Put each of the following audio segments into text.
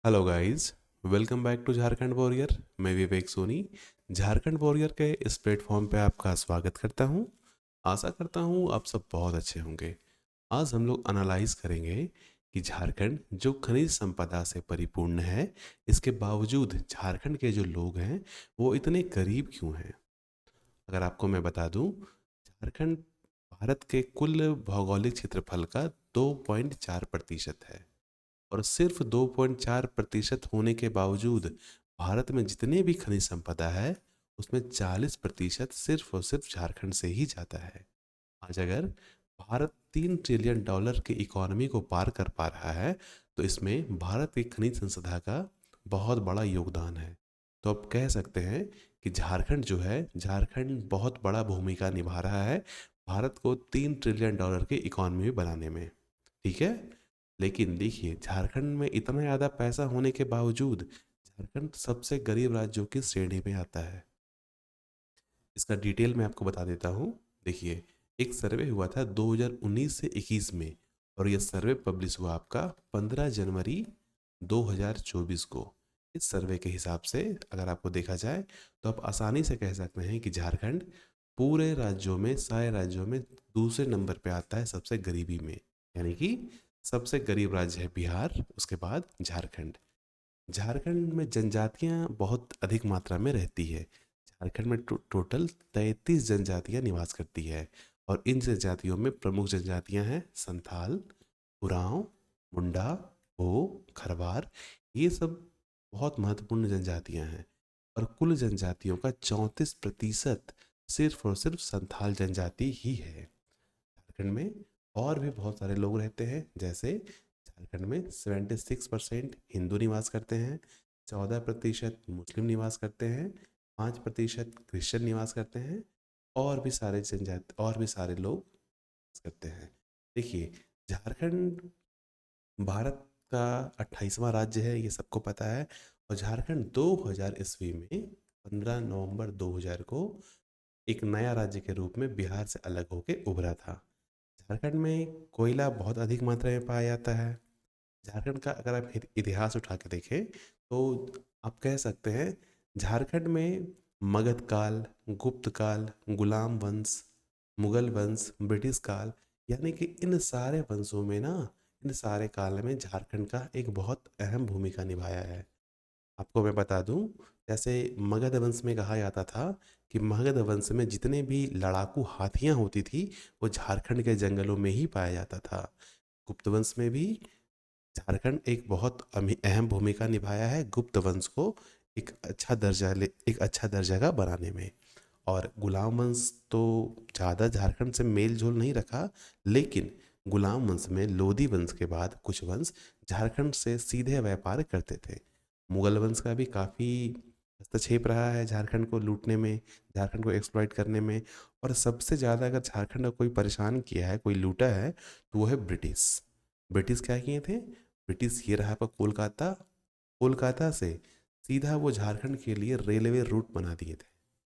Hello guys, welcome back to Jharkhand warrior. मैं Vivek Soni Jharkhand warrior के इस प्लेटफॉर्म पे आपका स्वागत करता हूँ। आशा करता हूँ आप सब बहुत अच्छे होंगे। आज हम लोग एनालाइज करेंगे कि झारखंड जो खनिज संपदा से परिपूर्ण है, इसके बावजूद झारखंड के जो लोग हैं वो इतने गरीब क्यों हैं। अगर आपको मैं बता दूं, झारखंड भारत के कुल भौगोलिक क्षेत्रफल का 2.4% है। और सिर्फ 2.4% होने के बावजूद भारत में जितने भी खनिज संपदा है उसमें 40% सिर्फ और सिर्फ झारखंड से ही जाता है। आज अगर भारत $3 ट्रिलियन की इकोनॉमी को पार कर पा रहा है तो इसमें भारत की खनिज संपदा का बहुत बड़ा योगदान है। तो अब कह सकते हैं कि झारखंड जो है, झारखंड बहुत बड़ा भूमिका निभा रहा है भारत को $3 ट्रिलियन की इकोनॉमी बनाने में। ठीक है, लेकिन देखिए झारखंड में इतना ज़्यादा पैसा होने के बावजूद झारखंड सबसे गरीब राज्यों की श्रेणी में आता है। इसका डिटेल मैं आपको बता देता हूँ। देखिए, एक सर्वे हुआ था 2019 से 21 में, और यह सर्वे पब्लिश हुआ आपका 15 जनवरी 2024 को। इस सर्वे के हिसाब से अगर आपको देखा जाए तो आप आसानी से कह सकते हैं कि झारखंड पूरे राज्यों में, सारे राज्यों में दूसरे नंबर पे आता है सबसे गरीबी में। यानी कि सबसे गरीब राज्य है बिहार, उसके बाद झारखंड। झारखंड में जनजातियां बहुत अधिक मात्रा में रहती है। झारखंड में टोटल 33 जनजातियां निवास करती है, और इन जनजातियों में प्रमुख जनजातियां हैं संथाल, उरांव, मुंडा, हो, खरवार। ये सब बहुत महत्वपूर्ण जनजातियां हैं। और कुल जनजातियों का 34% सिर्फ और सिर्फ संथाल जनजाति ही है। झारखंड में और भी बहुत सारे लोग रहते हैं, जैसे झारखंड में 76% हिंदू निवास करते हैं, 14% मुस्लिम निवास करते हैं, 5% क्रिश्चियन निवास करते हैं, और भी सारे जनजाति और भी सारे लोग निवास करते हैं। देखिए, झारखंड भारत का 28वां राज्य है, ये सबको पता है। और झारखंड 2000 ईस्वी में 15 नवंबर 2000 को एक नया राज्य के रूप में बिहार से अलग होकर उभरा था। झारखंड में कोयला बहुत अधिक मात्रा में पाया जाता है। झारखंड का अगर आप इतिहास उठा के देखें तो आप कह सकते हैं झारखंड में मगध काल, गुप्त काल, गुलाम वंश, मुगल वंश, ब्रिटिश काल, यानी कि इन सारे वंशों में ना, इन सारे काल में झारखंड का एक बहुत अहम भूमिका निभाया है। आपको मैं बता दूं, जैसे मगध वंश में कहा जाता था कि मगध वंश में जितने भी लड़ाकू हाथियां होती थी वो झारखंड के जंगलों में ही पाया जाता था। गुप्त वंश में भी झारखंड एक बहुत अहम भूमिका निभाया है गुप्त वंश को एक अच्छा दर्जा का बनाने में। और गुलाम वंश तो ज़्यादा झारखंड से मेल जोल नहीं रखा, लेकिन गुलाम वंश में लोधी वंश के बाद कुछ वंश झारखंड से सीधे व्यापार करते थे। मुगल वंश का भी काफ़ी हस्तक्षेप रहा है झारखंड को लूटने में, झारखंड को एक्सप्लॉइट करने में। और सबसे ज़्यादा अगर झारखंड को कोई परेशान किया है, कोई लूटा है, तो वो है ब्रिटिश। ब्रिटिश क्या किए थे? ब्रिटिश ये रहा आपका कोलकाता, कोलकाता से सीधा वो झारखंड के लिए रेलवे रूट बना दिए थे।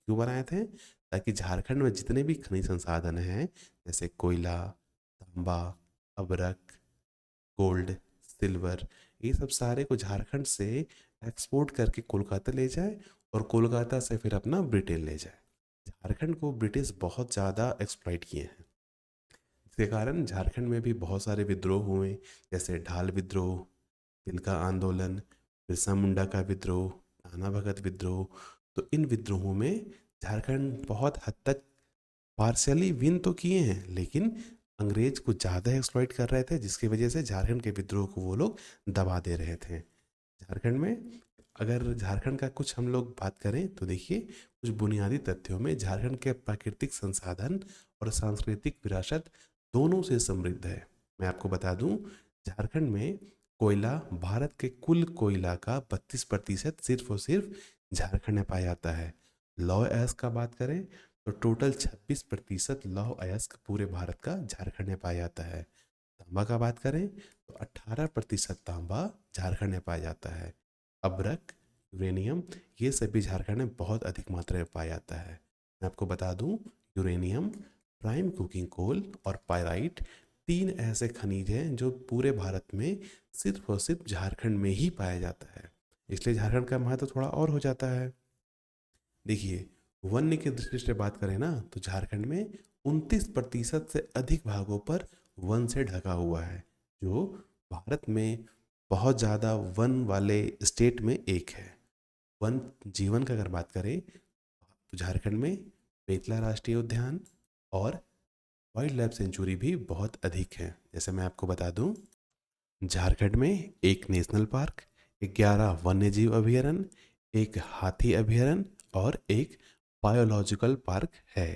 क्यों बनाए थे? ताकि झारखंड में जितने भी खनिज संसाधन हैं, जैसे कोयला, तांबा, अबरक, गोल्ड, सिल्वर, ये सब सारे को झारखंड से एक्सपोर्ट करके कोलकाता ले जाए, और कोलकाता से फिर अपना ब्रिटेन ले जाए। झारखंड को ब्रिटिश बहुत ज़्यादा एक्सप्लॉइट किए हैं, जिसके कारण झारखंड में भी बहुत सारे विद्रोह हुए, जैसे ढाल विद्रोह, तिलका आंदोलन, बिरसा मुंडा का विद्रोह, नाना भगत विद्रोह। तो इन विद्रोहों में झारखंड बहुत हद तक पार्शियली विन तो किए हैं, लेकिन अंग्रेज को ज़्यादा एक्सप्लॉइट कर रहे थे, जिसकी वजह से झारखंड के विद्रोह को वो लोग दबा दे रहे थे। झारखंड में अगर झारखंड का कुछ हम लोग बात करें तो देखिए, कुछ बुनियादी तथ्यों में झारखंड के प्राकृतिक संसाधन और सांस्कृतिक विरासत दोनों से समृद्ध है। मैं आपको बता दूं, झारखंड में कोयला, भारत के कुल कोयला का 32% सिर्फ और सिर्फ झारखंड में पाया जाता है। लौह अयस्क का बात करें तो टोटल 26% लौह अयस्क पूरे भारत का झारखंड में पाया जाता है। तांबा का बात करें तो 18% तांबा झारखंड में पाया जाता है। अब्रक, यूरेनियम, ये सभी झारखंड में बहुत अधिक मात्रा में पाया जाता है। मैं आपको बता दूं, यूरेनियम, प्राइम कुकिंग कोल और पायराइट 3 ऐसे खनिज हैं जो पूरे भारत में सिर्फ और सिर्फ झारखंड में ही पाया जाता है, इसलिए झारखंड का महत्व थोड़ा और हो जाता है। देखिए, वन्य की दृष्टि से बात करें ना तो झारखंड में 29% से अधिक भागों पर वन से ढका हुआ है, जो भारत में बहुत ज़्यादा वन वाले स्टेट में एक है। वन जीवन का अगर बात करें तो झारखंड में बेतला राष्ट्रीय उद्यान और वाइल्ड लाइफ सेंचुरी भी बहुत अधिक है। जैसे मैं आपको बता दूं, झारखंड में एक नेशनल पार्क, 11 वन्यजीव अभयारण्य, एक हाथी अभयारण्य और एक बायोलॉजिकल पार्क है।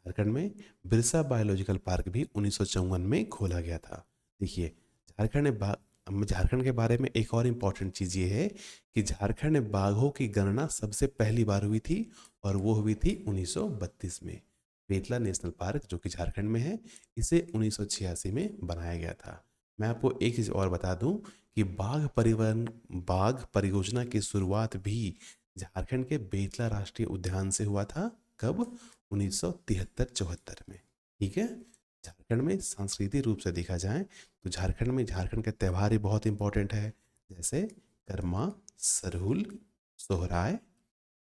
झारखंड में बिरसा बायोलॉजिकल पार्क भी 1954 में खोला गया था। देखिए, झारखंड के बारे में एक और इम्पॉर्टेंट चीज़ ये है कि झारखंड में बाघों की गणना सबसे पहली बार हुई थी और वो हुई थी 1932 में। बेतला नेशनल पार्क जो कि झारखंड में है, इसे 1986 में बनाया गया था। मैं आपको एक चीज़ और बता दूं कि बाघ परियोजना की शुरुआत भी झारखंड के बेतला राष्ट्रीय उद्यान से हुआ था। कब? 1973-74 में। ठीक है। झारखंड में सांस्कृतिक रूप से देखा जाए तो झारखंड के त्यौहार भी बहुत इंपॉर्टेंट है, जैसे कर्मा, सरहुल, सोहराय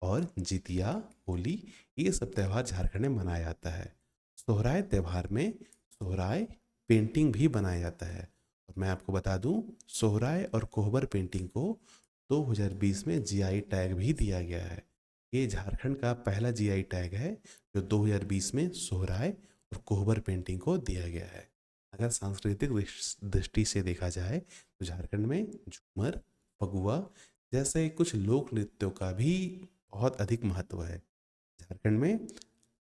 और जितिया, होली। ये सब त्यौहार झारखंड में मनाया जाता है। सोहराय त्यौहार में सोहराय पेंटिंग भी बनाया जाता है। और मैं आपको बता दूं, सोहराय और कोहबर पेंटिंग को 2020 में जीआई टैग भी दिया गया है। ये झारखंड का पहला जीआई टैग है जो 2020 में सोहराय और कोहबर पेंटिंग को दिया गया है। अगर सांस्कृतिक दृष्टि से देखा जाए तो झारखंड में झूमर, फगुआ जैसे कुछ लोक नृत्यों का भी बहुत अधिक महत्व है। झारखंड में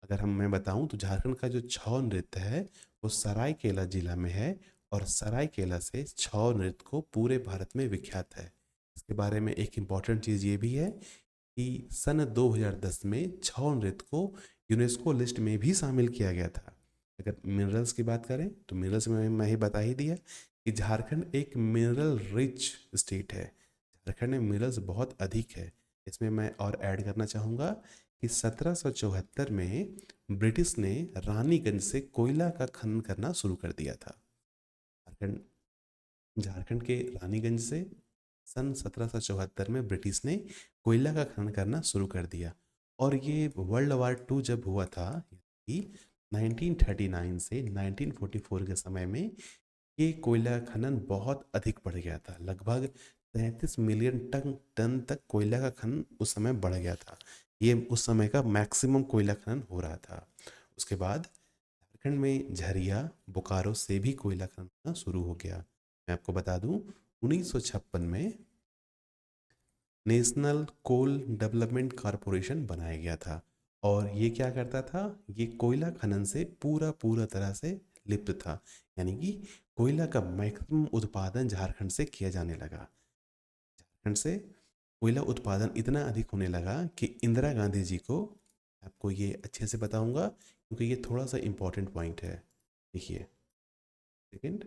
अगर मैं बताऊं तो झारखंड का जो छऊ नृत्य है वो सरायकेला जिला में है और सरायकेला से छऊ नृत्य को पूरे भारत में विख्यात है। इसके बारे में एक इम्पॉर्टेंट चीज़ ये भी है कि सन 2010 में छऊ नृत्य को यूनेस्को लिस्ट में भी शामिल किया गया था। अगर मिनरल्स की बात करें तो मिनरल्स में मैं ही बता ही दिया कि झारखंड एक मिनरल रिच स्टेट है। झारखंड में मिनरल्स बहुत अधिक है। इसमें मैं और ऐड करना चाहूँगा कि 1774 में ब्रिटिश ने रानीगंज से कोयला का खनन करना शुरू कर दिया था। झारखंड झारखंड के रानीगंज से सन 1774 में ब्रिटिश ने कोयला का खनन करना शुरू कर दिया। और ये वर्ल्ड वॉर 2 जब हुआ था कि 1939 से 1944 के समय में ये कोयला खनन बहुत अधिक बढ़ गया था। लगभग 33 मिलियन टन तक कोयला का खनन उस समय बढ़ गया था। ये उस समय का मैक्सिमम कोयला खनन हो रहा था। उसके बाद झारखंड में झरिया, बोकारो से भी कोयला खनन होना शुरू हो गया। मैं आपको बता दूं, 1956 में नेशनल कोल डेवलपमेंट कॉरपोरेशन बनाया गया था और ये क्या करता था, ये कोयला खनन से पूरा पूरा तरह से लिप्त था। यानी कि कोयला का मैक्सिमम उत्पादन झारखंड से किया जाने लगा। झारखंड से कोयला उत्पादन इतना अधिक होने लगा कि इंदिरा गांधी जी को, आपको ये अच्छे से बताऊंगा क्योंकि ये थोड़ा सा इम्पोर्टेंट पॉइंट है। देखिए, सेकेंड,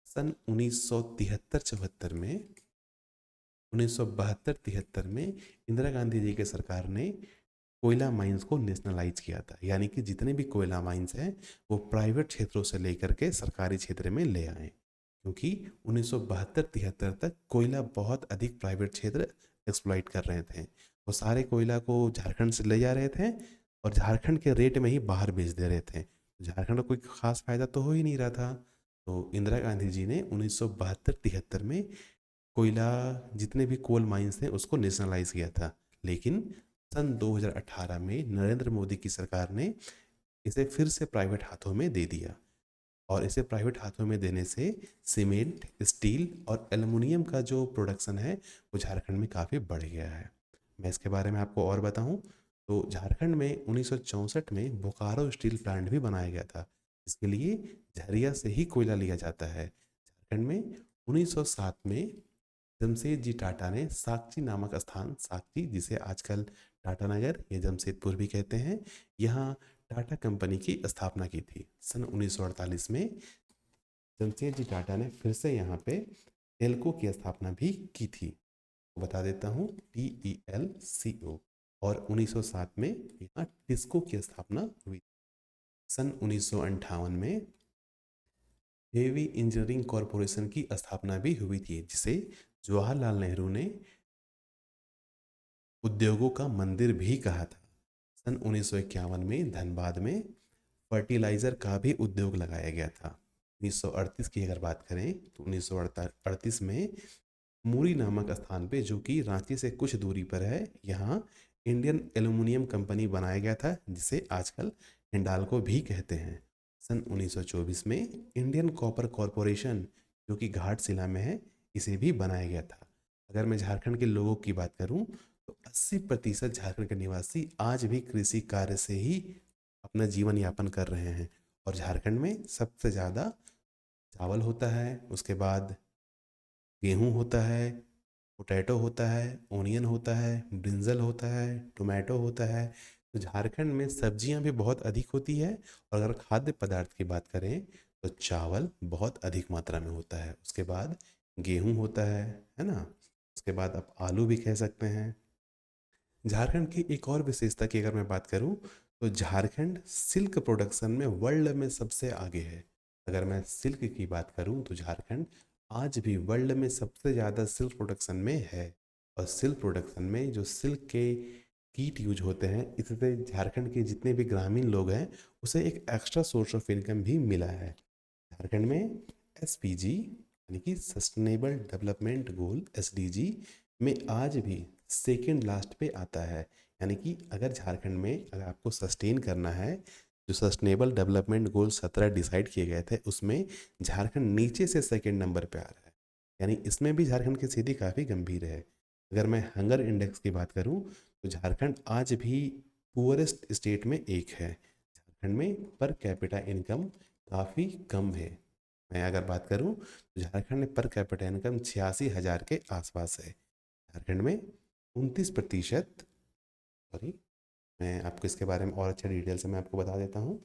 सन 1973-74 में 1972-73 में इंदिरा गांधी जी के सरकार ने कोयला माइंस को नेशनलाइज किया था। यानी कि जितने भी कोयला माइंस हैं वो प्राइवेट क्षेत्रों से लेकर के सरकारी क्षेत्र में ले आए, क्योंकि 1972-73 तक कोयला बहुत अधिक प्राइवेट क्षेत्र एक्सप्लॉइट कर रहे थे। वो सारे कोयला को झारखंड से ले जा रहे थे और झारखंड के रेट में ही बाहर बेच दे रहे थे। झारखंड को कोई खास फायदा तो हो ही नहीं रहा था। तो इंदिरा गांधी जी ने 1972-73 में कोयला जितने भी कोल माइंस थे उसको नेशनलाइज किया था। लेकिन सन 2018 में नरेंद्र मोदी की सरकार ने इसे फिर से प्राइवेट हाथों में दे दिया और इसे प्राइवेट हाथों में देने से सीमेंट, स्टील और एल्युमिनियम का जो प्रोडक्शन है वो झारखंड में काफ़ी बढ़ गया है। मैं इसके बारे में आपको और बताऊं तो झारखंड में 1964 में बोकारो स्टील प्लांट भी बनाया गया था। इसके लिए झरिया से ही कोयला लिया जाता है। झारखंड में 1907 में जमशेदजी टाटा ने साकची नामक स्थान, साकची जिसे आजकल टाटा नगर या जमशेदपुर भी कहते हैं, यहाँ टाटा कंपनी की स्थापना की थी। सन 1948 में जमशेदजी टाटा ने फिर से यहाँ पे टेल्को की स्थापना भी की थी। बता देता हूँ, TELCO। और 1907 में यहाँ टिस्को की स्थापना हुई। सन 1958 में हेवी इंजीनियरिंग कॉरपोरेशन की स्थापना भी हुई थी, जिसे जवाहरलाल नेहरू ने उद्योगों का मंदिर भी कहा था। सन 1951 में धनबाद में फर्टिलाइज़र का भी उद्योग लगाया गया था। 1938 की अगर बात करें तो 1938 में मूरी नामक स्थान पे, जो कि रांची से कुछ दूरी पर है, यहाँ इंडियन एल्युमिनियम कंपनी बनाया गया था, जिसे आजकल हिंडाल्को भी कहते हैं। सन 1924 में इंडियन कॉपर कॉरपोरेशन, जो कि घाटशिला में है, इसे भी बनाया गया था। अगर मैं झारखंड के लोगों की बात करूं तो 80% झारखंड के निवासी आज भी कृषि कार्य से ही अपना जीवन यापन कर रहे हैं। और झारखंड में सबसे ज़्यादा चावल होता है, उसके बाद गेहूँ होता है, पोटैटो होता है, ओनियन होता है, ब्रिंजल होता है, टोमेटो होता है। तो झारखंड में सब्जियां भी बहुत अधिक होती है। और अगर खाद्य पदार्थ की बात करें तो चावल बहुत अधिक मात्रा में होता है, उसके बाद गेहूँ होता है ना, उसके बाद आप आलू भी कह सकते हैं। झारखंड की एक और विशेषता की अगर मैं बात करूं तो झारखंड सिल्क प्रोडक्शन में वर्ल्ड में सबसे आगे है। अगर मैं सिल्क की बात करूं तो झारखंड आज भी वर्ल्ड में सबसे ज़्यादा सिल्क प्रोडक्शन में है। और सिल्क प्रोडक्शन में जो सिल्क के कीट यूज होते हैं, इससे झारखंड के जितने भी ग्रामीण लोग हैं उसे एक एक्स्ट्रा सोर्स ऑफ इनकम भी मिला है। झारखंड में एसपीजी यानी कि सस्टेनेबल डेवलपमेंट गोल एसडीजी में आज भी सेकेंड लास्ट पे आता है। यानी कि अगर झारखंड में अगर आपको सस्टेन करना है, जो सस्टेनेबल डेवलपमेंट गोल 17 डिसाइड किए गए थे, उसमें झारखंड नीचे से सेकेंड नंबर पे आ रहा है। यानी इसमें भी झारखंड की स्थिति काफ़ी गंभीर है। अगर मैं हंगर इंडेक्स की बात करूं तो झारखंड आज भी पुअरेस्ट स्टेट में एक है। झारखंड में पर कैपिटा इनकम काफ़ी कम है। मैं अगर बात करूं तो झारखंड में पर कैपिटा इनकम 86,000 के आसपास है। झारखंड में 29%, सॉरी, मैं आपको इसके बारे में और अच्छा डिटेल से मैं आपको बता देता हूँ।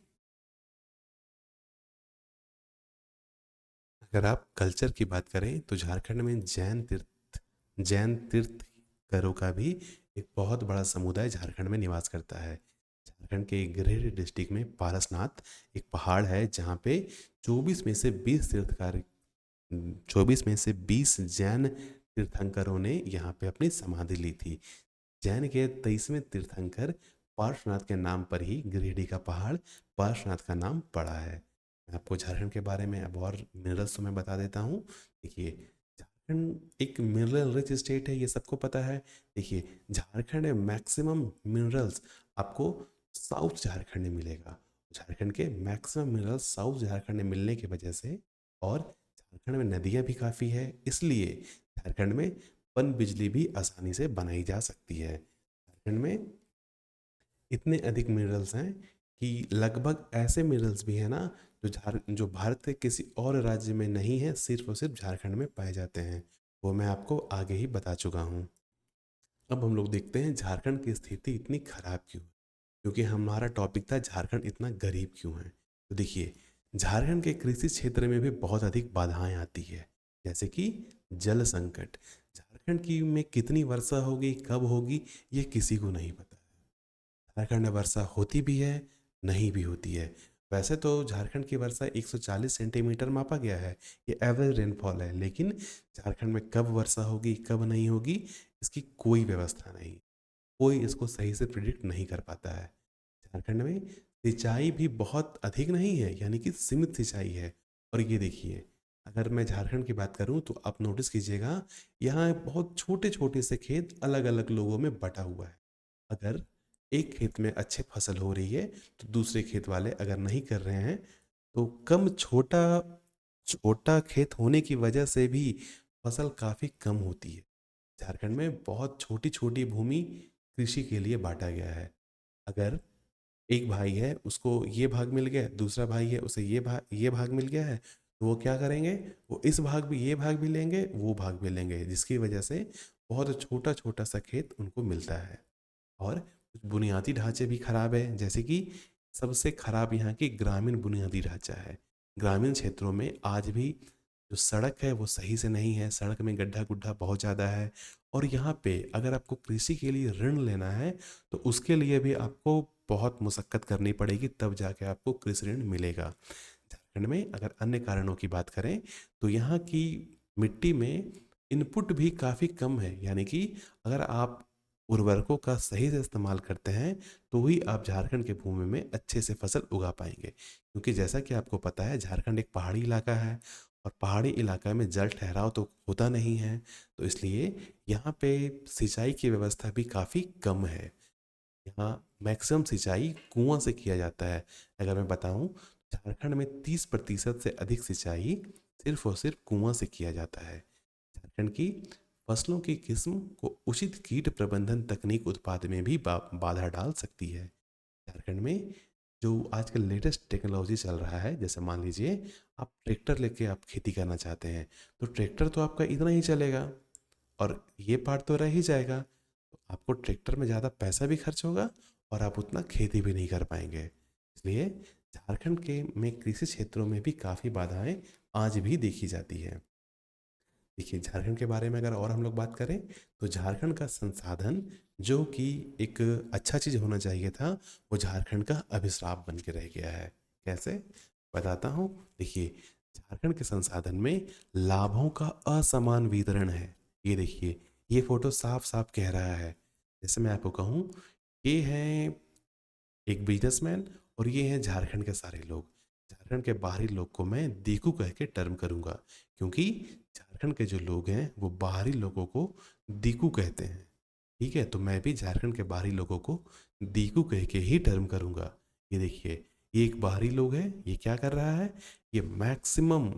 अगर आप कल्चर की बात करें तो झारखंड में जैन तीर्थंकरों का भी एक बहुत बड़ा समुदाय झारखंड में निवास करता है। झारखंड के गिरिडीह डिस्ट्रिक्ट में पारसनाथ एक पहाड़ है, जहाँ पे 24 में से 20 तीर्थकार 24 में से 20 जैन तीर्थंकरों ने यहाँ पे अपनी समाधि ली थी। जैन के 23वें तीर्थंकर पार्श्वनाथ के नाम पर ही गिरिडीह का पहाड़ पार्श्वनाथ का नाम पड़ा है। मैं आपको झारखंड के बारे में अब और मिनरल्स तो मैं बता देता हूँ। देखिए, झारखंड एक मिनरल रिच स्टेट है, ये सबको पता है। देखिए, झारखंड में मैक्सिमम मिनरल्स आपको साउथ झारखंड में मिलेगा। झारखंड के मैक्सिमम मिनरल्स साउथ झारखंड में मिलने की वजह से, और झारखंड में नदियाँ भी काफ़ी है, इसलिए झारखंड में पनबिजली भी आसानी से बनाई जा सकती है। झारखंड में इतने अधिक मिनरल्स हैं कि लगभग ऐसे मिनरल्स भी हैं ना जो भारत के किसी और राज्य में नहीं है, सिर्फ और सिर्फ झारखंड में पाए जाते हैं। वो मैं आपको आगे ही बता चुका हूँ। अब हम लोग देखते हैं झारखंड की स्थिति इतनी खराब क्यों है, क्योंकि हमारा टॉपिक था झारखंड इतना गरीब क्यों है। तो देखिए, झारखंड के कृषि क्षेत्र में भी बहुत अधिक बाधाएं आती है, जैसे कि जल संकट। झारखंड की में कितनी वर्षा होगी, कब होगी, ये किसी को नहीं पता। झारखंड में वर्षा होती भी है, नहीं भी होती है। वैसे तो झारखंड की वर्षा 140 सेंटीमीटर मापा गया है, ये एवरेज रेनफॉल है, लेकिन झारखंड में कब वर्षा होगी कब नहीं होगी, इसकी कोई व्यवस्था नहीं, कोई इसको सही से प्रिडिक्ट नहीं कर पाता है। झारखंड में सिंचाई भी बहुत अधिक नहीं है, यानी कि सीमित सिंचाई है। और ये देखिए, अगर मैं झारखंड की बात करूं तो आप नोटिस कीजिएगा, यहाँ बहुत छोटे छोटे से खेत अलग अलग लोगों में बटा हुआ है। अगर एक खेत में अच्छे फसल हो रही है तो दूसरे खेत वाले अगर नहीं कर रहे हैं, तो कम छोटा छोटा खेत होने की वजह से भी फसल काफ़ी कम होती है। झारखंड में बहुत छोटी छोटी भूमि कृषि के लिए बांटा गया है। अगर एक भाई है, उसको ये भाग मिल गया, दूसरा भाई है उसे ये भाग मिल गया है, तो वो क्या करेंगे, वो इस भाग भी ये भाग भी लेंगे, वो भाग भी लेंगे, जिसकी वजह से बहुत छोटा छोटा सा खेत उनको मिलता है। और कुछ बुनियादी ढांचे भी खराब है, जैसे कि सबसे खराब यहाँ की ग्रामीण बुनियादी ढांचा है। ग्रामीण क्षेत्रों में आज भी जो सड़क है वो सही से नहीं है, सड़क में गड्ढा गुड्ढा बहुत ज़्यादा है। और यहाँ पे अगर आपको कृषि के लिए ऋण लेना है तो उसके लिए भी आपको बहुत मुशक्कत करनी पड़ेगी, तब जाके आपको कृषि ऋण मिलेगा। झारखंड में अगर अन्य कारणों की बात करें तो यहाँ की मिट्टी में इनपुट भी काफ़ी कम है, यानी कि अगर आप उर्वरकों का सही से इस्तेमाल करते हैं तो ही आप झारखंड के भूमि में अच्छे से फसल उगा पाएंगे। क्योंकि जैसा कि आपको पता है झारखंड एक पहाड़ी इलाका है और पहाड़ी इलाका में जल ठहराव तो होता नहीं है, तो इसलिए यहाँ पे सिंचाई की व्यवस्था भी काफ़ी कम है। यहाँ मैक्सिमम सिंचाई कुआं से किया जाता है। अगर मैं बताऊं, झारखंड में 30% से अधिक सिंचाई सिर्फ और सिर्फ कुआं से किया जाता है। झारखंड की फसलों की किस्म को उचित कीट प्रबंधन तकनीक उत्पाद में भी बाधा डाल सकती है। झारखंड में जो आजकल लेटेस्ट टेक्नोलॉजी चल रहा है, जैसे मान लीजिए आप ट्रैक्टर लेके आप खेती करना चाहते हैं, तो ट्रैक्टर तो आपका इतना ही चलेगा और ये पार्ट तो रह ही जाएगा, तो आपको ट्रैक्टर में ज़्यादा पैसा भी खर्च होगा और आप उतना खेती भी नहीं कर पाएंगे। इसलिए झारखंड के में कृषि क्षेत्रों में भी काफ़ी बाधाएं आज भी देखी जाती है। देखिए झारखंड के बारे में अगर और हम लोग बात करें तो झारखंड का संसाधन जो कि एक अच्छा चीज़ होना चाहिए था, वो झारखंड का अभिशाप बन के रह गया है। कैसे, बताता हूँ। देखिए झारखंड के संसाधन में लाभों का असमान वितरण है। ये देखिए, ये फोटो साफ साफ कह रहा है। जैसे मैं आपको कहूँ, ये है एक बिजनेसमैन और ये हैं झारखंड के सारे लोग। झारखंड के बाहरी लोग को मैं दीकू कह के टर्म करूँगा, क्योंकि झारखंड के जो लोग हैं वो बाहरी लोगों को दीकू कहते हैं। ठीक है, तो मैं भी झारखंड के बाहरी लोगों को दीकू कह के ही टर्म करूँगा। ये देखिए, ये एक बाहरी लोग है, ये क्या कर रहा है, ये मैक्सिमम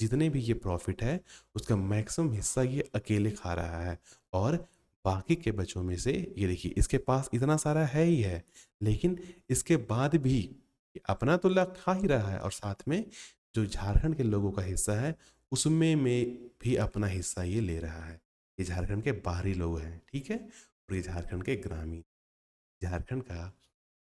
जितने भी ये प्रॉफिट है उसका मैक्सिमम हिस्सा ये अकेले खा रहा है। और बाकी के बच्चों में से ये देखिए, इसके पास इतना सारा है ही है, लेकिन इसके बाद भी ये अपना तो लग खा ही रहा है और साथ में जो झारखंड के लोगों का हिस्सा है उसमें में भी अपना हिस्सा ये ले रहा है। ये झारखंड के बाहरी लोग हैं, ठीक है। और ये झारखंड के ग्रामीण, झारखंड का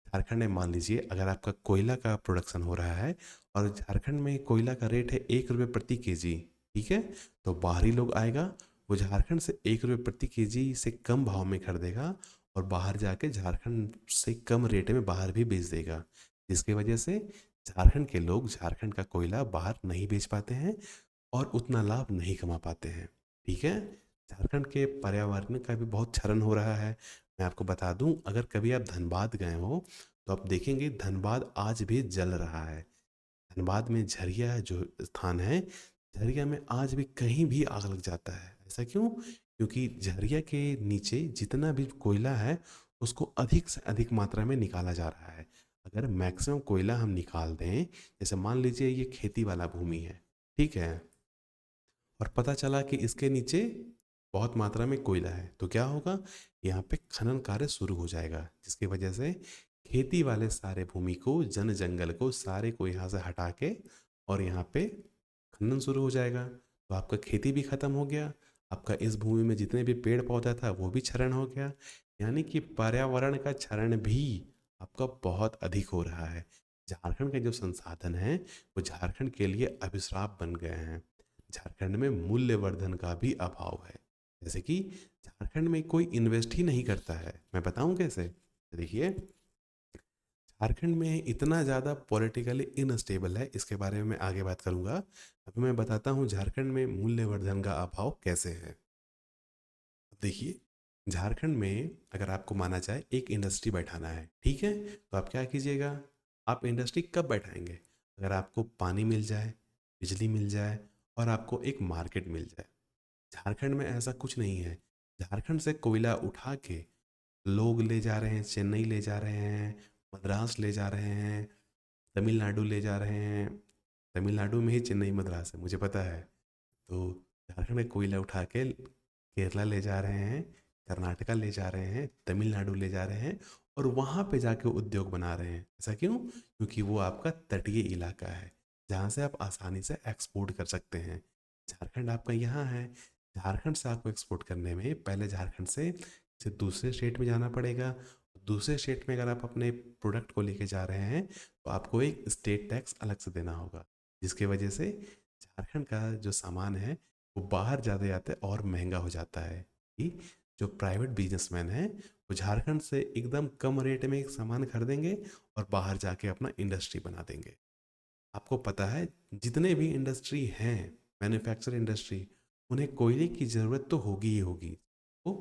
झारखंड में मान लीजिए अगर आपका कोयला का प्रोडक्शन हो रहा है और झारखंड में कोयला का रेट है 1 रुपये प्रति केजी, ठीक है, तो बाहरी लोग आएगा, वो झारखंड से 1 रुपये प्रति केजी से कम भाव में खरीदेगा और बाहर जाके झारखंड से कम रेट में बाहर भी बेच देगा, जिसकी वजह से झारखंड के लोग झारखंड का कोयला बाहर नहीं बेच पाते हैं और उतना लाभ नहीं कमा पाते हैं। ठीक है, झारखंड के पर्यावरण का भी बहुत क्षरण हो रहा है। मैं आपको बता दूं, अगर कभी आप धनबाद गए हो तो आप देखेंगे धनबाद आज भी जल रहा है। धनबाद में झरिया जो स्थान है, झरिया में आज भी कहीं भी आग लग जाता है। ऐसा क्यों? क्योंकि झरिया के नीचे जितना भी कोयला है उसको अधिक से अधिक मात्रा में निकाला जा रहा है। अगर मैक्सिमम कोयला हम निकाल दें, जैसे मान लीजिए ये खेती वाला भूमि है, ठीक है, और पता चला कि इसके नीचे बहुत मात्रा में कोयला है, तो क्या होगा, यहाँ पे खनन कार्य शुरू हो जाएगा, जिसकी वजह से खेती वाले सारे भूमि को, जन जंगल को, सारे को यहाँ से हटा के और यहाँ पे खनन शुरू हो जाएगा। तो आपका खेती भी खत्म हो गया, आपका इस भूमि में जितने भी पेड़ पौधा था वो भी क्षरण हो गया, यानी कि पर्यावरण का क्षरण भी आपका बहुत अधिक हो रहा है। झारखंड के जो संसाधन हैं वो झारखंड के लिए अभिशाप बन गए हैं। झारखंड में मूल्यवर्धन का भी अभाव है, जैसे कि झारखंड में कोई इन्वेस्ट ही नहीं करता है। मैं बताऊं कैसे, देखिए झारखंड में इतना ज़्यादा पॉलिटिकली इनस्टेबल है, इसके बारे में मैं आगे बात करूंगा। अभी मैं बताता हूँ झारखंड में मूल्यवर्धन का अभाव कैसे है। अब देखिए, झारखंड में अगर आपको माना जाए एक इंडस्ट्री बैठाना है, ठीक है, तो आप क्या कीजिएगा, आप इंडस्ट्री कब बैठाएंगे, अगर आपको पानी मिल जाए, बिजली मिल जाए और आपको एक मार्केट मिल जाए। झारखंड में ऐसा कुछ नहीं है। झारखंड से कोयला उठा के लोग ले जा रहे हैं, चेन्नई ले जा रहे हैं, मद्रास ले जा रहे हैं, तमिलनाडु ले जा रहे हैं। तमिलनाडु में ही चेन्नई मद्रास है, मुझे पता है। तो झारखंड में कोयला उठा के केरला ले जा रहे हैं, कर्नाटका ले जा रहे हैं, तमिलनाडु ले जा रहे हैं और वहाँ पे जाके उद्योग बना रहे हैं। ऐसा क्यों? क्योंकि वो आपका तटीय इलाका है जहाँ से आप आसानी से एक्सपोर्ट कर सकते हैं। झारखंड आपका यहाँ है, झारखंड से आपको एक्सपोर्ट करने में पहले झारखंड से दूसरे स्टेट में जाना पड़ेगा। दूसरे स्टेट में अगर आप अपने प्रोडक्ट को लेके जा रहे हैं तो आपको एक स्टेट टैक्स अलग से देना होगा, जिसकी वजह से झारखंड का जो सामान है वो बाहर ज़्यादा जाता है और महंगा हो जाता है कि जो प्राइवेट बिजनेसमैन हैं वो झारखंड से एकदम कम रेट में एक सामान खरीदेंगे और बाहर जाके अपना इंडस्ट्री बना देंगे। आपको पता है जितने भी इंडस्ट्री हैं, मैन्युफैक्चर इंडस्ट्री, उन्हें कोयले की ज़रूरत तो होगी ही होगी। वो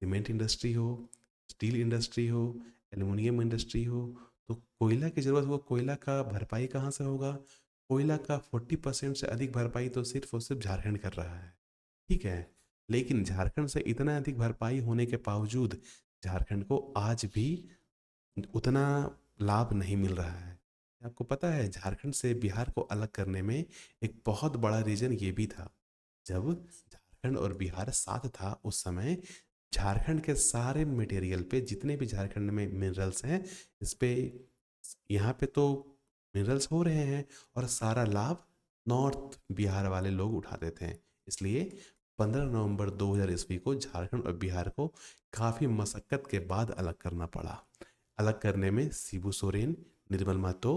सीमेंट इंडस्ट्री हो, स्टील इंडस्ट्री हो, एल्युमिनियम इंडस्ट्री हो, तो कोयला की ज़रूरत हो। कोयला का भरपाई कहाँ से होगा? कोयला का 40% से अधिक भरपाई तो सिर्फ और सिर्फ झारखंड कर रहा है। ठीक है, लेकिन झारखंड से इतना अधिक भरपाई होने के बावजूद झारखंड को आज भी उतना लाभ नहीं मिल रहा है। आपको पता है झारखंड से बिहार को अलग करने में एक बहुत बड़ा रीजन ये भी था। जब झारखंड और बिहार साथ था उस समय झारखंड के सारे मटेरियल पे, जितने भी झारखंड में मिनरल्स हैं, इस पे यहाँ पे तो मिनरल्स हो रहे हैं और सारा लाभ नॉर्थ बिहार वाले लोग उठाते थे। इसलिए 15 नवंबर 2000 ईस्वी को झारखंड और बिहार को काफ़ी मशक्क़त के बाद अलग करना पड़ा। अलग करने में शिबू सोरेन, निर्मल महतो,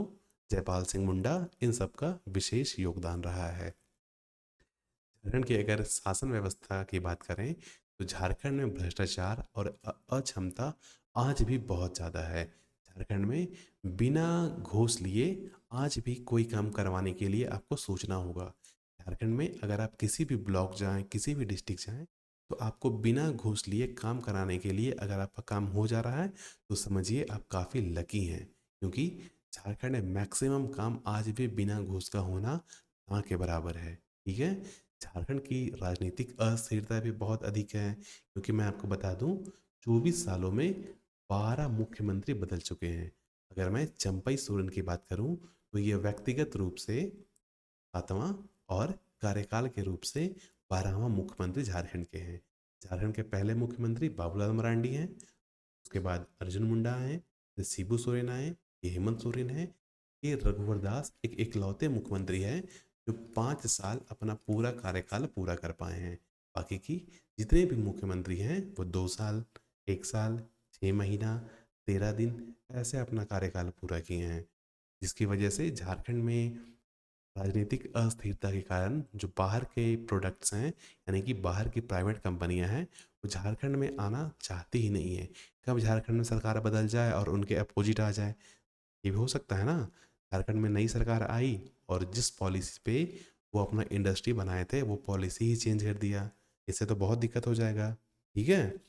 जयपाल सिंह मुंडा, इन सब का विशेष योगदान रहा है। झारखंड की अगर शासन व्यवस्था की बात करें तो झारखंड में भ्रष्टाचार और अक्षमता आज भी बहुत ज़्यादा है। झारखंड में बिना घूस लिए आज भी कोई काम करवाने के लिए आपको सोचना होगा। झारखंड में अगर आप किसी भी ब्लॉक जाएं, किसी भी डिस्ट्रिक्ट जाएं, तो आपको बिना घूस लिए काम कराने के लिए अगर आपका काम हो जा रहा है तो समझिए आप काफ़ी लकी हैं, क्योंकि झारखंड में मैक्सिमम काम आज भी बिना घूस का होना ना के बराबर है। ठीक है, झारखंड की राजनीतिक अस्थिरता भी बहुत अधिक है, क्योंकि मैं आपको बता दूं 24 सालों में 12 मुख्यमंत्री बदल चुके हैं। अगर मैं चंपई सोरेन की बात करूं तो ये व्यक्तिगत रूप से 7वां और कार्यकाल के रूप से 12वां मुख्यमंत्री झारखंड के हैं। झारखंड के पहले मुख्यमंत्री बाबूलाल मरांडी हैं, उसके बाद अर्जुन मुंडा आए, फिर शिबू सोरेन आए, ये हेमंत सोरेन है, ये रघुवर दास एक इकलौते मुख्यमंत्री हैं जो 5 साल अपना पूरा कार्यकाल पूरा कर पाए हैं। बाकी की जितने भी मुख्यमंत्री हैं वो 2 साल, 1 साल, 6 महीना, 13 दिन ऐसे अपना कार्यकाल पूरा किए हैं, जिसकी वजह से झारखंड में राजनीतिक अस्थिरता के कारण जो बाहर के प्रोडक्ट्स हैं, यानी कि बाहर की प्राइवेट कंपनियां हैं, वो झारखंड में आना चाहती ही नहीं है। कब झारखंड में सरकार बदल जाए और उनके अपोजिट आ जाए, ये भी हो सकता है ना। झारखंड में नई सरकार आई और जिस पॉलिसी पे वो अपना इंडस्ट्री बनाए थे वो पॉलिसी ही चेंज कर दिया, इससे तो बहुत दिक्कत हो जाएगा। ठीक है,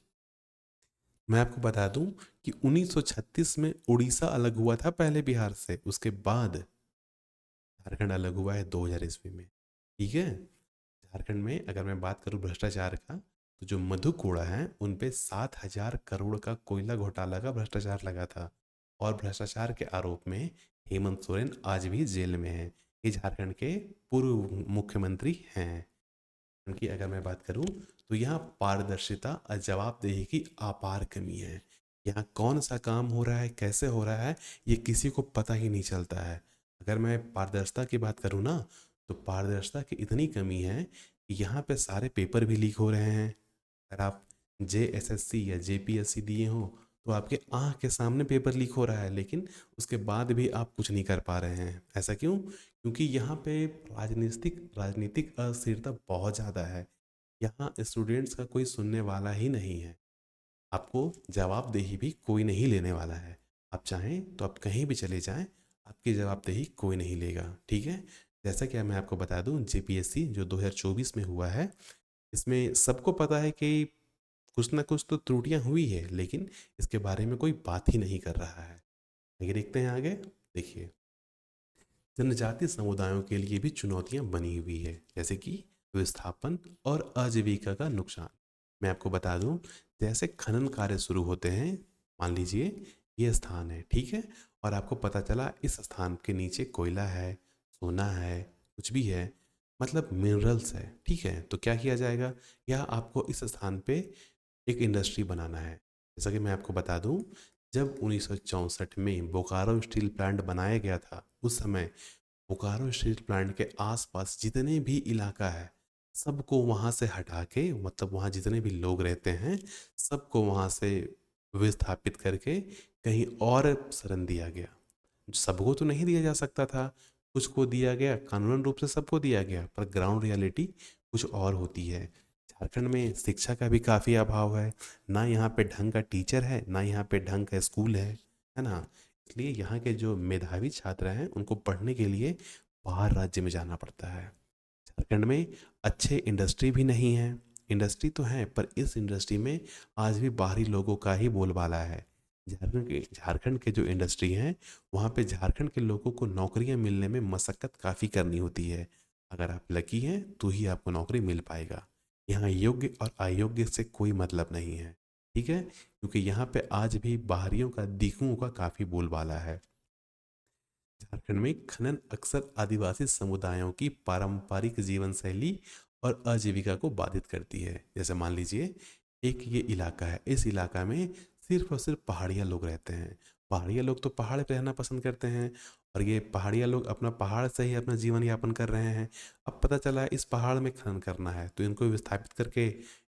मैं आपको बता दूं कि 1936 में उड़ीसा अलग हुआ था पहले बिहार से, उसके बाद झारखंड अलग हुआ है 2000 ईस्वी में। ठीक है, झारखंड में अगर मैं बात करूं भ्रष्टाचार का, तो जो मधु कोड़ा है उन पे 7,000 करोड़ का कोयला घोटाला का भ्रष्टाचार लगा था, और भ्रष्टाचार के आरोप में हेमंत सोरेन आज भी जेल में है। ये झारखंड के पूर्व मुख्यमंत्री हैं। उनकी अगर मैं बात करूं तो यहाँ पारदर्शिता और जवाबदेही की अपार कमी है। यहाँ कौन सा काम हो रहा है, कैसे हो रहा है, ये किसी को पता ही नहीं चलता है। अगर मैं पारदर्शिता की बात करूँ ना, तो पारदर्शिता की इतनी कमी है कि यहाँ पे सारे पेपर भी लीक हो रहे हैं। अगर आप JSSC या JPSC दिए हो तो आपके आँख के सामने पेपर लीक हो रहा है, लेकिन उसके बाद भी आप कुछ नहीं कर पा रहे हैं। ऐसा क्यों? क्योंकि यहाँ पे राजनीतिक राजनीतिक अस्थिरता बहुत ज़्यादा है। यहाँ स्टूडेंट्स का कोई सुनने वाला ही नहीं है। आपको जवाबदेही भी कोई नहीं लेने वाला है। आप चाहें तो आप कहीं भी चले जाएं, आपकी जवाबदेही कोई नहीं लेगा। ठीक है, जैसा कि मैं आपको बता दूं JPSC जो 2024 में हुआ है, इसमें सबको पता है कि कुछ ना कुछ तो त्रुटियां हुई है, लेकिन इसके बारे में कोई बात ही नहीं कर रहा है। आगे देखते हैं। आगे देखिए, जनजातीय समुदायों के लिए भी चुनौतियां बनी हुई है, जैसे कि विस्थापन और आजीविका का नुकसान। मैं आपको बता दूं, जैसे खनन कार्य शुरू होते हैं, मान लीजिए ये स्थान है, ठीक है, और आपको पता चला इस स्थान के नीचे कोयला है, सोना है, कुछ भी है, मतलब मिनरल्स है, ठीक है, तो क्या किया जाएगा? या आपको इस स्थान पे एक इंडस्ट्री बनाना है। जैसा कि मैं आपको बता दूं, जब 1964 में बोकारो स्टील प्लांट बनाया गया था, उस समय बोकारो स्टील प्लांट के आसपास जितने भी इलाका है सबको वहाँ से हटा के, मतलब वहाँ जितने भी लोग रहते हैं सबको वहाँ से विस्थापित करके कहीं और शरण दिया गया। सबको तो नहीं दिया जा सकता था, कुछ को दिया गया, कानूनन रूप से सबको दिया गया, पर ग्राउंड रियलिटी कुछ और होती है। झारखंड में शिक्षा का भी काफ़ी अभाव है। ना यहाँ पे ढंग का टीचर है, ना यहाँ पे ढंग का स्कूल है ना। इसलिए यहाँ के जो मेधावी छात्र हैं उनको पढ़ने के लिए बाहर राज्य में जाना पड़ता है। झारखंड में अच्छे इंडस्ट्री भी नहीं है। इंडस्ट्री तो है पर इस इंडस्ट्री में आज भी बाहरी लोगों का ही बोलबाला है। झारखंड के जो इंडस्ट्री हैं वहाँ पे झारखंड के लोगों को नौकरियाँ मिलने में मशक्क़त काफ़ी करनी होती है। अगर आप लकी हैं तो ही आपको नौकरी मिल पाएगा। यहाँ योग्य और अयोग्य से कोई मतलब नहीं है, ठीक है, क्योंकि यहाँ पे आज भी बाहरियों का, दिकुओं का काफ़ी बोलबाला है। झारखंड में खनन अक्सर आदिवासी समुदायों की पारंपरिक जीवन शैली और आजीविका को बाधित करती है। जैसे मान लीजिए एक ये इलाका है, इस इलाका में सिर्फ और सिर्फ पहाड़िया लोग रहते हैं। पहाड़िया लोग तो पहाड़ पे रहना पसंद करते हैं और ये पहाड़िया लोग अपना पहाड़ से ही अपना जीवन यापन कर रहे हैं। अब पता चला इस पहाड़ में खनन करना है तो इनको विस्थापित करके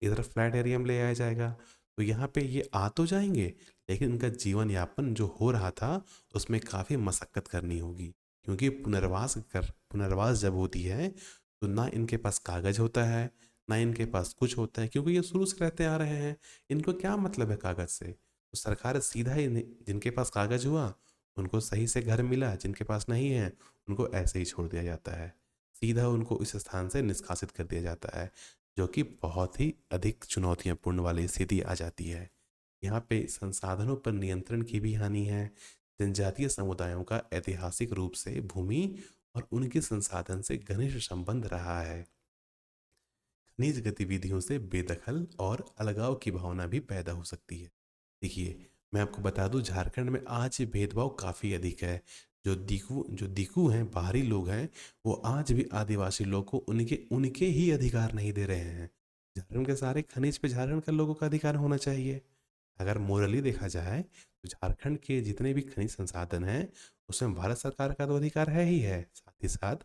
इधर फ्लैट एरिया में ले आया जाएगा। तो यहाँ पे ये आ तो जाएंगे लेकिन इनका जीवन यापन जो हो रहा था उसमें काफ़ी मशक्क़त करनी होगी, क्योंकि पुनर्वास जब होती है तो ना इनके पास कागज़ होता है, ना इनके पास कुछ होता है, क्योंकि ये शुरू से रहते आ रहे हैं। इनको क्या मतलब है कागज़ से? तो सरकार सीधा ही जिनके पास कागज़ हुआ उनको सही से घर मिला, जिनके पास नहीं है उनको ऐसे ही छोड़ दिया जाता है। सीधा उनको इस स्थान से निष्कासित कर दिया जाता है, जो कि बहुत ही अधिक चुनौतियाँपूर्ण वाली स्थिति आ जाती है। यहाँ पे संसाधनों पर नियंत्रण की भी हानि है। जनजातीय समुदायों का ऐतिहासिक रूप से भूमि और उनके संसाधन से घनिष्ठ संबंध रहा है। खनिज गतिविधियों से बेदखल और अलगाव की भावना भी पैदा हो सकती है। देखिए, मैं आपको बता दूं झारखंड में आज ये भेदभाव काफ़ी अधिक है। जो दीकू हैं, बाहरी लोग हैं, वो आज भी आदिवासी लोग को उनके उनके ही अधिकार नहीं दे रहे हैं। झारखंड के सारे खनिज पे झारखंड के लोगों का अधिकार होना चाहिए। अगर मोरली देखा जाए तो झारखंड के जितने भी खनिज संसाधन हैं उसमें भारत सरकार का तो अधिकार है ही है, साथ ही साथ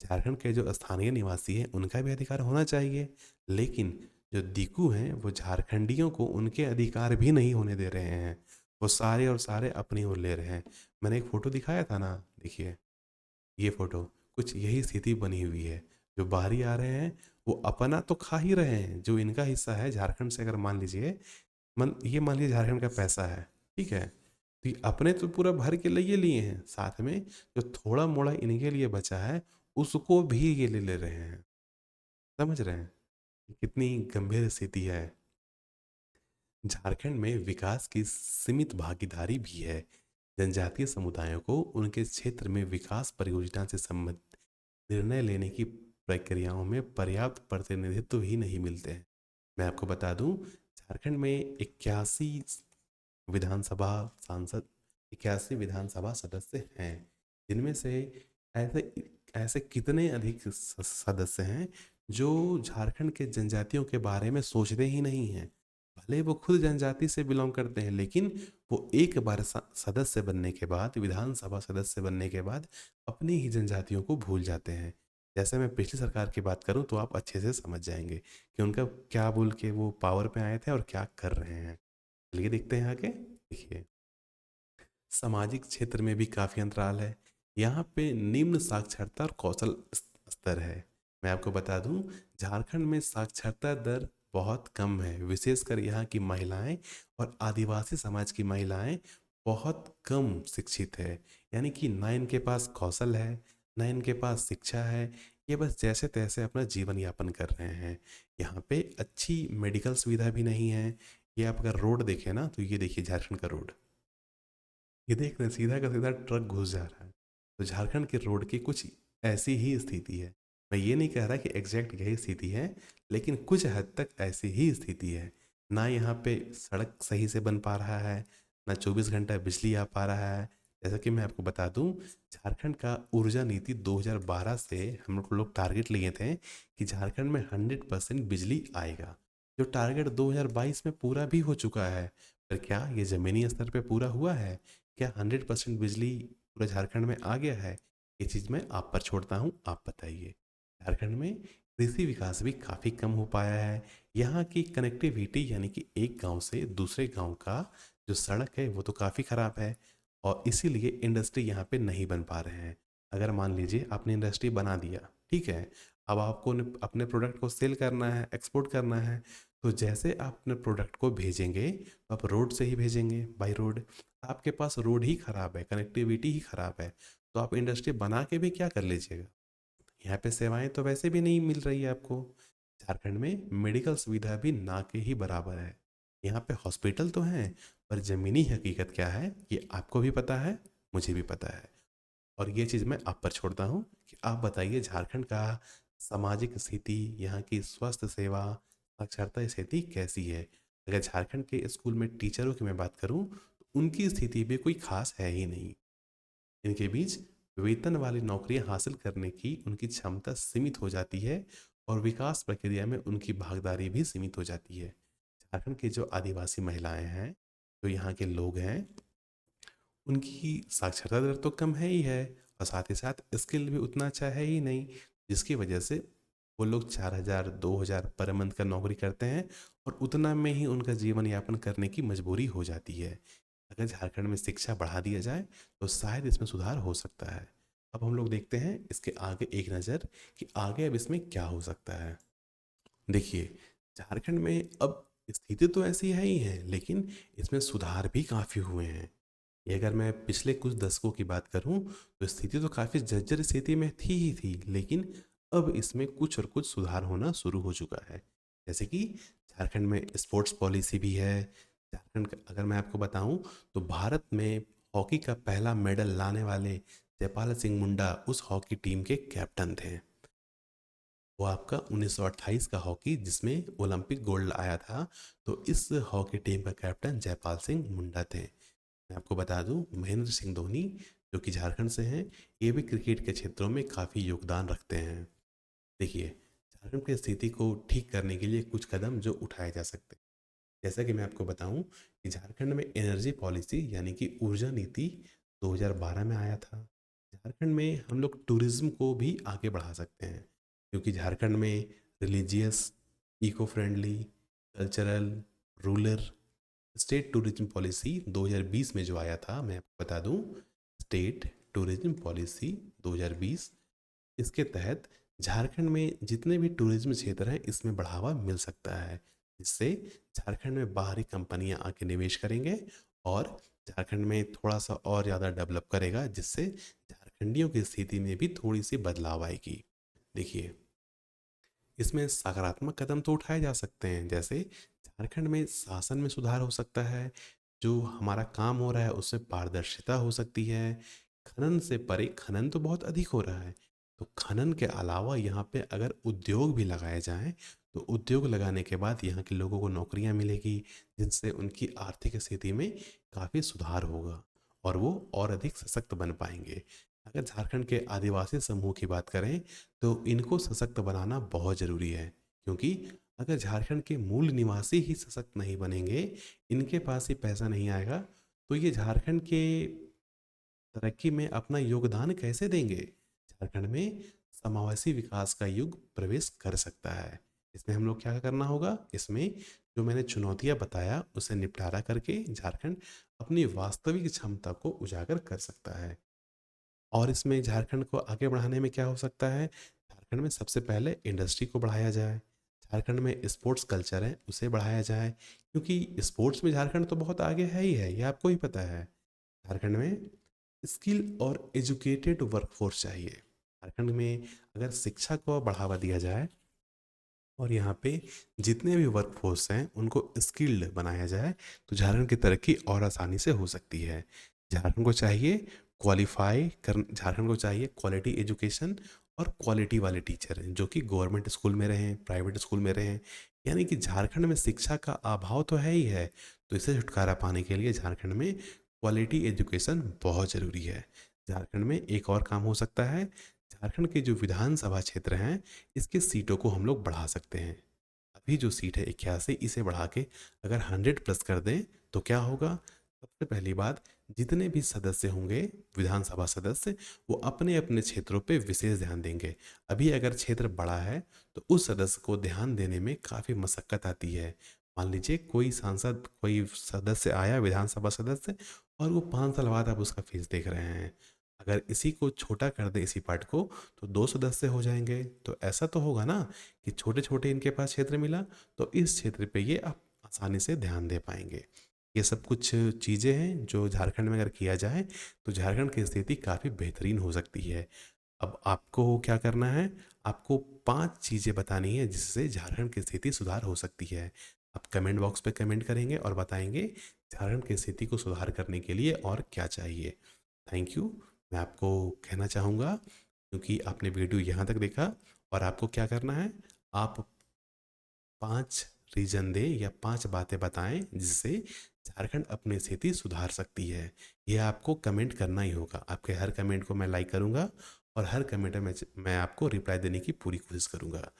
झारखंड के जो स्थानीय निवासी हैं उनका भी अधिकार होना चाहिए। लेकिन जो दीकू हैं वो झारखंडियों को उनके अधिकार भी नहीं होने दे रहे हैं। वो सारे और सारे अपनी ओर ले रहे हैं। मैंने एक फ़ोटो दिखाया था ना, देखिए ये फ़ोटो, कुछ यही स्थिति बनी हुई है। जो बाहरी आ रहे हैं वो अपना तो खा ही रहे हैं, जो इनका हिस्सा है झारखंड से, अगर मान लीजिए मान लीजिए झारखंड का पैसा है, ठीक है, तो ये अपने तो पूरा भर के लिए लिए हैं, साथ में जो थोड़ा मोड़ा इनके लिए बचा है उसको भी ये ले रहे हैं। समझ रहे हैं कितनी गंभीर स्थिति है। झारखंड में विकास की सीमित भागीदारी भी है। जनजातीय समुदायों को उनके क्षेत्र में विकास परियोजना से संबंधित निर्णय लेने की प्रक्रियाओं में पर्याप्त प्रतिनिधित्व ही नहीं मिलते हैं। मैं आपको बता दूं झारखंड में 81 विधानसभा सदस्य हैं, जिनमें से ऐसे ऐसे कितने अधिक सदस्य हैं जो झारखंड के जनजातियों के बारे में सोचते ही नहीं हैं। भले वो खुद जनजाति से बिलोंग करते हैं लेकिन वो एक बार सदस्य बनने के बाद, विधानसभा सदस्य बनने के बाद अपनी ही जनजातियों को भूल जाते हैं। जैसे मैं पिछली सरकार की बात करूं तो आप अच्छे से समझ जाएंगे कि उनका क्या बोल के वो पावर पे आए थे और क्या कर रहे हैं। चलिए देखते हैं आगे। देखिए, सामाजिक क्षेत्र में भी काफ़ी अंतराल है। यहाँ पे निम्न साक्षरता और कौशल स्तर है। मैं आपको बता दूं झारखंड में साक्षरता दर बहुत कम है, विशेषकर यहाँ की महिलाएं और आदिवासी समाज की महिलाएं बहुत कम शिक्षित है। यानी कि ना इनके पास कौशल है, ना इनके पास शिक्षा है। ये बस जैसे तैसे अपना जीवन यापन कर रहे हैं। यहाँ पे अच्छी मेडिकल सुविधा भी नहीं है। ये आप अगर रोड देखें ना तो ये देखिए झारखंड का रोड, ये देख रहे हैं सीधा का सीधा ट्रक घुस जा रहा है। तो झारखंड के रोड की कुछ ऐसी ही स्थिति है। मैं ये नहीं कह रहा कि एग्जैक्ट यही स्थिति है, लेकिन कुछ हद तक ऐसी ही स्थिति है। ना यहाँ पे सड़क सही से बन पा रहा है, ना 24 घंटा बिजली आ पा रहा है। जैसा कि मैं आपको बता दूं झारखंड का ऊर्जा नीति 2012 से हम लोग टारगेट लिए थे कि झारखंड में 100% बिजली आएगा। जो टारगेट 2022 में पूरा भी हो चुका है, पर क्या ये ज़मीनी स्तर पे पूरा हुआ है? क्या 100% बिजली पूरा झारखंड में आ गया है? ये चीज़ मैं आप पर छोड़ता हूँ, आप बताइए। झारखंड में कृषि विकास भी काफ़ी कम हो पाया है। यहाँ की कनेक्टिविटी यानी कि एक गांव से दूसरे गांव का जो सड़क है वो तो काफ़ी ख़राब है और इसीलिए इंडस्ट्री यहाँ पे नहीं बन पा रहे हैं। अगर मान लीजिए आपने इंडस्ट्री बना दिया, ठीक है, अब आपको अपने प्रोडक्ट को सेल करना है, एक्सपोर्ट करना है, तो जैसे आप अपने प्रोडक्ट को भेजेंगे तो आप रोड से ही भेजेंगे, बाई रोड। आपके पास रोड ही ख़राब है, कनेक्टिविटी ही ख़राब है, तो आप इंडस्ट्री बना के भी क्या कर लीजिएगा। यहाँ पे सेवाएं तो वैसे भी नहीं मिल रही है आपको। झारखंड में मेडिकल सुविधा भी ना के ही बराबर है। यहाँ पे हॉस्पिटल तो हैं, पर ज़मीनी हकीकत क्या है ये आपको भी पता है, मुझे भी पता है। और ये चीज़ मैं आप पर छोड़ता हूँ कि आप बताइए झारखंड का सामाजिक स्थिति, यहाँ की स्वास्थ्य सेवा, साक्षरता स्थिति कैसी है। अगर झारखंड के स्कूल में टीचरों की मैं बात करूँ तो उनकी स्थिति भी कोई खास है ही नहीं। इनके बीच वेतन वाली नौकरियां हासिल करने की उनकी क्षमता सीमित हो जाती है और विकास प्रक्रिया में उनकी भागीदारी भी सीमित हो जाती है। झारखंड की जो आदिवासी महिलाएं हैं, जो यहाँ के लोग हैं, उनकी साक्षरता दर तो कम है ही है, और साथ ही साथ स्किल भी उतना अच्छा है ही नहीं, जिसकी वजह से वो लोग 4,000 2,000 पर मंथ का नौकरी करते हैं और उतना में ही उनका जीवन यापन करने की मजबूरी हो जाती है। अगर झारखंड में शिक्षा बढ़ा दिया जाए तो शायद इसमें सुधार हो सकता है। अब हम लोग देखते हैं इसके आगे एक नज़र कि आगे अब इसमें क्या हो सकता है। देखिए, झारखंड में अब स्थिति तो ऐसी है ही है, लेकिन इसमें सुधार भी काफ़ी हुए हैं। ये अगर मैं पिछले कुछ दशकों की बात करूं तो स्थिति तो काफ़ी जर्जर स्थिति में थी ही थी, लेकिन अब इसमें कुछ और कुछ सुधार होना शुरू हो चुका है। जैसे कि झारखंड में स्पोर्ट्स पॉलिसी भी है। झारखंड अगर मैं आपको बताऊं तो भारत में हॉकी का पहला मेडल लाने वाले जयपाल सिंह मुंडा उस हॉकी टीम के कैप्टन थे। वो आपका 1928 का हॉकी जिसमें ओलंपिक गोल्ड आया था, तो इस हॉकी टीम का कैप्टन जयपाल सिंह मुंडा थे। मैं आपको बता दूं, महेंद्र सिंह धोनी जो कि झारखंड से हैं, ये भी क्रिकेट के क्षेत्रों में काफ़ी योगदान रखते हैं। देखिए, झारखंड की स्थिति को ठीक करने के लिए कुछ कदम जो उठाए जा सकते हैं, जैसा कि मैं आपको बताऊं कि झारखंड में एनर्जी पॉलिसी यानी कि ऊर्जा नीति 2012 में आया था। झारखंड में हम लोग टूरिज्म को भी आगे बढ़ा सकते हैं, क्योंकि झारखंड में religious, eco friendly, cultural, rural state tourism policy 2020 में जो आया था, मैं आपको बता दूं, स्टेट टूरिज्म पॉलिसी 2020, इसके तहत झारखंड में जितने भी टूरिज्म क्षेत्र हैं इसमें बढ़ावा मिल सकता है, जिससे झारखंड में बाहरी कंपनियां आके निवेश करेंगे और झारखंड में थोड़ा सा और ज़्यादा डेवलप करेगा, जिससे झारखंडियों की स्थिति में भी थोड़ी सी बदलाव आएगी। देखिए, इसमें सकारात्मक कदम तो उठाए जा सकते हैं, जैसे झारखंड में शासन में सुधार हो सकता है, जो हमारा काम हो रहा है उसमें पारदर्शिता हो सकती है। खनन से परे, खनन तो बहुत अधिक हो रहा है, तो खनन के अलावा यहाँ पे अगर उद्योग भी लगाए जाएं तो उद्योग लगाने के बाद यहाँ के लोगों को नौकरियाँ मिलेगी, जिनसे उनकी आर्थिक स्थिति में काफ़ी सुधार होगा और वो और अधिक सशक्त बन पाएंगे। अगर झारखंड के आदिवासी समूह की बात करें तो इनको सशक्त बनाना बहुत ज़रूरी है, क्योंकि अगर झारखंड के मूल निवासी ही सशक्त नहीं बनेंगे, इनके पास ही पैसा नहीं आएगा, तो ये झारखंड के तरक्की में अपना योगदान कैसे देंगे। झारखंड में समावेशी विकास का युग प्रवेश कर सकता है। इसमें हम लोग क्या करना होगा, इसमें जो मैंने चुनौतियां बताया उसे निपटारा करके झारखंड अपनी वास्तविक क्षमता को उजागर कर सकता है। और इसमें झारखंड को आगे बढ़ाने में क्या हो सकता है, झारखंड में सबसे पहले इंडस्ट्री को बढ़ाया जाए। झारखंड में स्पोर्ट्स कल्चर है उसे बढ़ाया जाए, क्योंकि स्पोर्ट्स में झारखंड तो बहुत आगे है ही है, ये आपको ही पता है। झारखंड में स्किल और एजुकेटेड वर्कफोर्स चाहिए। झारखंड में अगर शिक्षा को बढ़ावा दिया जाए और यहाँ पे जितने भी वर्कफोर्स हैं उनको स्किल्ड बनाया जाए, तो झारखंड की तरक्की और आसानी से हो सकती है। झारखंड को चाहिए झारखंड को चाहिए क्वालिटी एजुकेशन और क्वालिटी वाले टीचर हैं जो कि गवर्नमेंट स्कूल में रहें, प्राइवेट स्कूल में रहें। यानी कि झारखंड में शिक्षा का अभाव तो है ही है, तो इसे छुटकारा पाने के लिए झारखंड में क्वालिटी एजुकेशन बहुत ज़रूरी है। झारखंड में एक और काम हो सकता है, झारखंड के जो विधानसभा क्षेत्र हैं इसकी सीटों को हम लोग बढ़ा सकते हैं। अभी जो सीट है 81, इसे बढ़ा के अगर 100+ कर दें तो क्या होगा। सबसे पहली बात, जितने भी सदस्य होंगे, विधानसभा सदस्य, वो अपने अपने क्षेत्रों पे विशेष ध्यान देंगे। अभी अगर क्षेत्र बड़ा है तो उस सदस्य को ध्यान देने में काफ़ी मशक्क़त आती है। मान लीजिए कोई सांसद, कोई सदस्य आया, विधानसभा सदस्य, और वो 5 साल बाद आप उसका फीस देख रहे हैं, अगर इसी को छोटा कर दें इसी पार्ट को तो 2 सदस्य हो जाएंगे। तो ऐसा तो होगा ना कि छोटे छोटे इनके पास क्षेत्र मिला, तो इस क्षेत्र पे ये आप आसानी से ध्यान दे पाएंगे। ये सब कुछ चीज़ें हैं जो झारखंड में अगर किया जाए तो झारखंड की स्थिति काफ़ी बेहतरीन हो सकती है। अब आपको क्या करना है, आपको 5 चीज़ें बतानी है जिससे झारखंड की स्थिति सुधार हो सकती है। आप कमेंट बॉक्स पे कमेंट करेंगे और बताएंगे झारखंड की स्थिति को सुधार करने के लिए और क्या चाहिए। Thank you. मैं आपको कहना चाहूँगा, क्योंकि आपने वीडियो यहाँ तक देखा, और आपको क्या करना है, आप 5 रीज़न दें या 5 बातें बताएं जिससे झारखंड अपनी स्थिति सुधार सकती है। यह आपको कमेंट करना ही होगा। आपके हर कमेंट को मैं लाइक करूँगा और हर कमेंट में मैं आपको रिप्लाई देने की पूरी कोशिश करूँगा।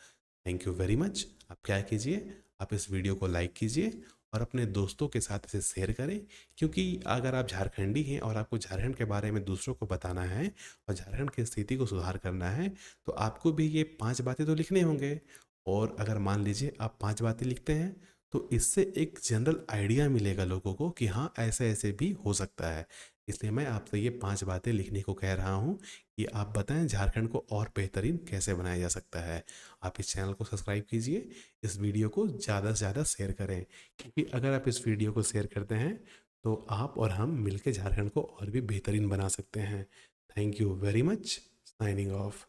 Thank you very much. आप क्या कीजिए, आप इस वीडियो को लाइक कीजिए और अपने दोस्तों के साथ इसे शेयर करें, क्योंकि अगर आप झारखंडी हैं और आपको झारखंड के बारे में दूसरों को बताना है और झारखंड की स्थिति को सुधार करना है, तो आपको भी ये 5 बातें तो लिखने होंगे। और अगर मान लीजिए आप 5 बातें लिखते हैं तो इससे एक जनरल आइडिया मिलेगा लोगों को कि हाँ ऐसे ऐसे भी हो सकता है। इसलिए मैं आपसे ये 5 बातें लिखने को कह रहा हूँ कि आप बताएं झारखंड को और बेहतरीन कैसे बनाया जा सकता है। आप इस चैनल को सब्सक्राइब कीजिए, इस वीडियो को ज़्यादा से ज़्यादा शेयर करें, क्योंकि अगर आप इस वीडियो को शेयर करते हैं तो आप और हम मिलकर झारखंड को और भी बेहतरीन बना सकते हैं। Thank you very much. Signing off.